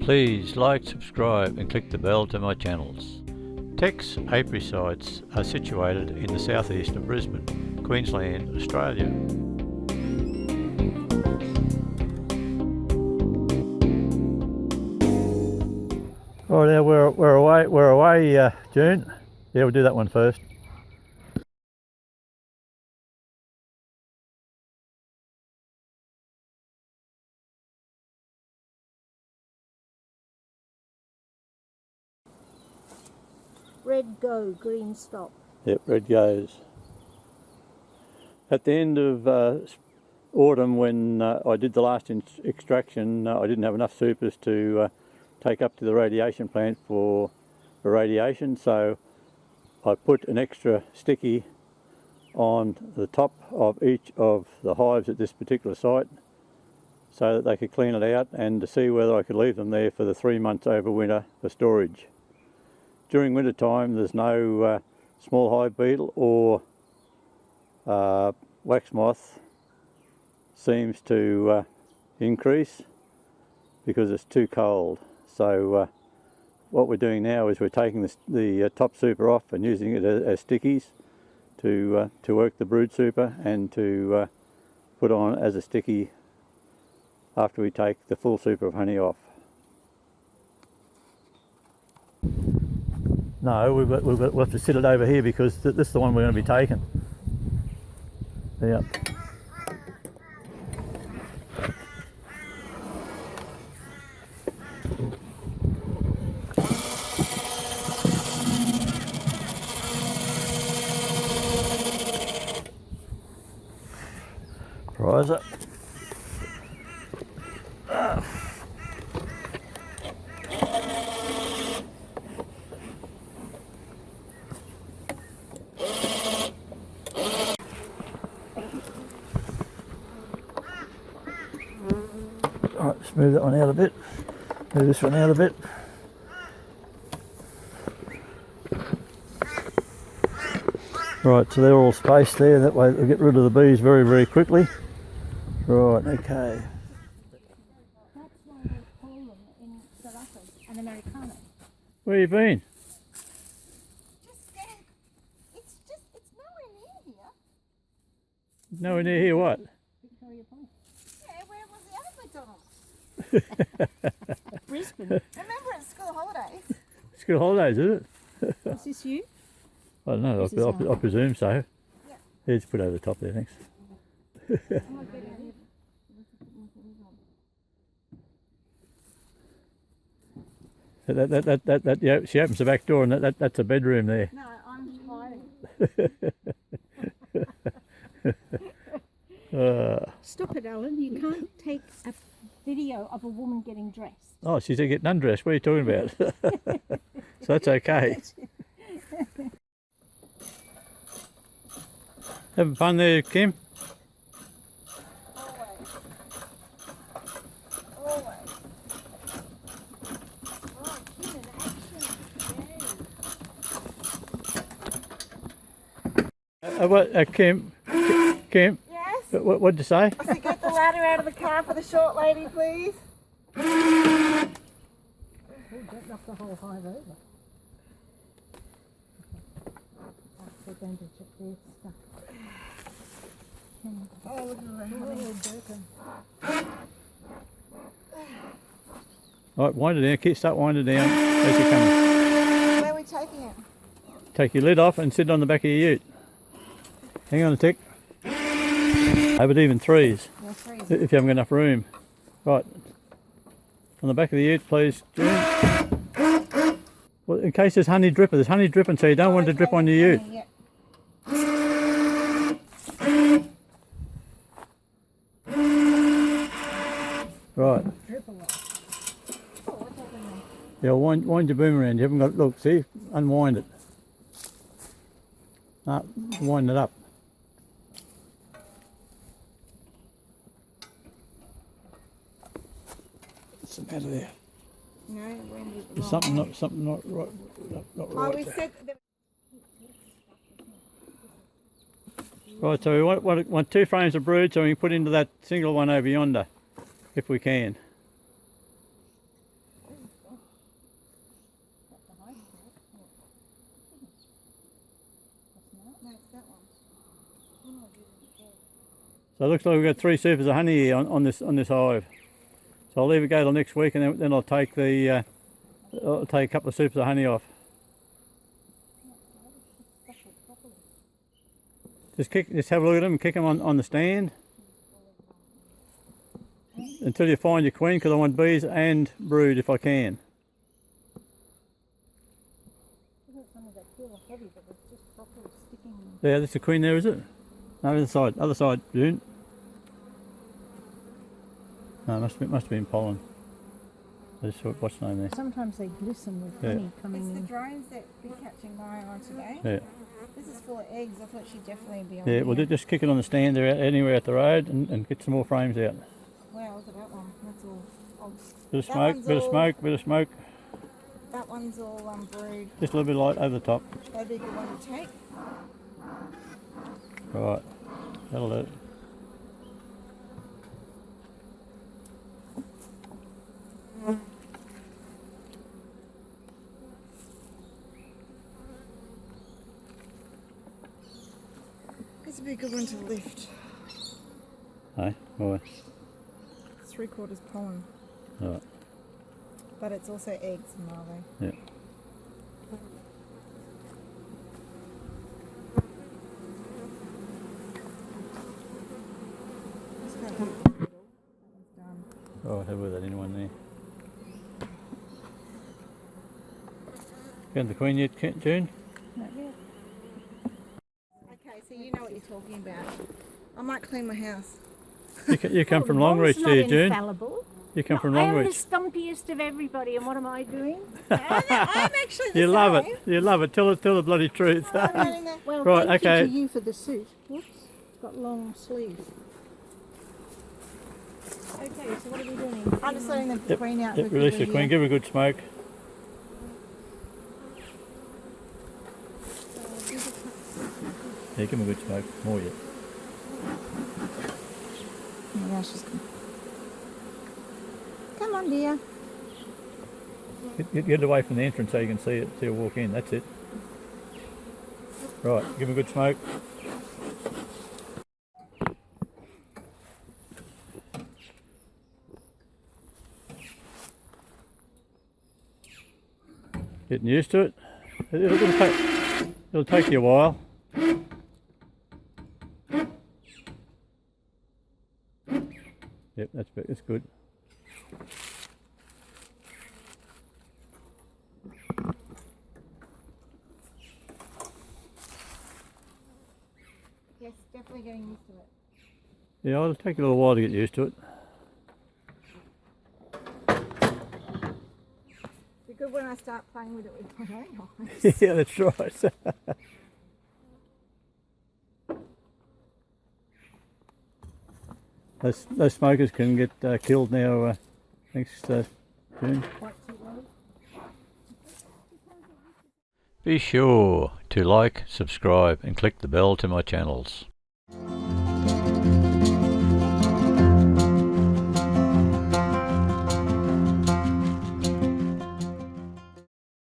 Please like, subscribe and click the bell to my channels. Tech's apiary sites are situated in the southeast of Brisbane, Queensland, Australia. Right, now we're away, June. Yeah, we'll do that one first. Red go, green stop. Yep, red goes. At the end of autumn, when I did the last extraction, I didn't have enough supers to take up to the radiation plant for radiation, so I put an extra sticky on the top of each of the hives at this particular site so that they could clean it out and to see whether I could leave them there for the 3 months over winter for storage. During winter time there's no small hive beetle or wax moth seems to increase because it's too cold. So what we're doing now is we're taking the top super off and using it as stickies to work the brood super and to put on as a sticky after we take the full super of honey off. No, we'll have to sit it over here because this is the one we're going to be taking. Yeah. Prize it. Alright, just move that one out a bit. Move this one out a bit. Right, so they're all spaced there, that way they'll get rid of the bees very, very quickly. Right, okay. That's why they call them in South Africa an Americano. Where you been? It's nowhere near here. Nowhere near here, what? Victoria Point. Yeah, where was the other McDonald's? Brisbane. Remember it's school holidays? School holidays, is it? Is this you? I don't know, I presume so. Yeah. Here, just put over the top there, thanks. Yeah, she opens the back door and that's a bedroom there. No, I'm hiding. Stop it, Alan. You can't take a video of a woman getting dressed. Oh, she's getting undressed. What are you talking about? So that's okay. Having fun there, Kim? Kim? Kim? Yes? What'd you say? I said get the ladder out of the car for the short lady, please. Oh, don't knock the whole hive over. They're going to check their stuff. Oh, look at that. Alright, wind it down. Start winding down as you're coming. Where are we taking it? Take your lid off and sit on the back of your ute. Hang on a tick. But even threes, if you haven't got enough room. Right, on the back of the ute, please, June. Well, in case there's honey dripping, so you don't want it to drip on your ute. Yeah. Right. Yeah, wind your boom around. You haven't got, look, see, unwind it. No, wind it up. What's the matter there? No, when There's something not right. Not right. we said that. Right, so we want 2 frames of brood so we can put into that single one over yonder, if we can. So it looks like we've got 3 supers of honey here on this hive. So I'll leave it go till next week, and then I'll take a couple of supers of honey off. Just have a look at them and kick them on the stand until you find your queen, because I want bees and brood if I can. Yeah, that's the queen there, is it? No, other side, June. No, it must have been pollen. What's the name there? Sometimes they glisten with honey coming in. It's the drones that be catching my eye today. Yeah. This is full of eggs. I thought she'd definitely be on Yeah, well, just kick it on the stand there, anywhere at the road, and get some more frames out. Wow, look at that one. That's all. Bit of smoke, bit of smoke. That one's all brood. Just a little bit of light over the top. That'd be a good one to take. Right, that'll do. This would be a good one to lift. Hey, why? 3/4 pollen. Right. But it's also eggs and larvae. Yeah. Oh, have with that in one there. Got the queen yet, June? Not yet. Okay, so you know what you're talking about. I might clean my house. You come from Longreach, do you, June? Infallible. You come from Longreach. I am the stumpiest of everybody, and what am I doing? I'm actually the You same. love it. You love it. Tell the bloody truth. Well, right, thank okay. you to you for the suit. Whoops, it's got long sleeves. Okay, so what are we doing? I'm just letting the queen out. Release the queen. Give her a good smoke. Yeah, give him a good smoke. More yet. Oh my gosh, come on, dear. Get away from the entrance so you can see her walk in. That's it. Right, give him a good smoke. Getting used to it. It'll take you a while. Yep, that's good. Yes, definitely getting used to it. Yeah, it'll take a little while to get used to it. Be good when I start playing with it with my own eyes. Yeah, that's right. Those smokers can get killed now, thanks June. Be sure to like, subscribe and click the bell to my channels.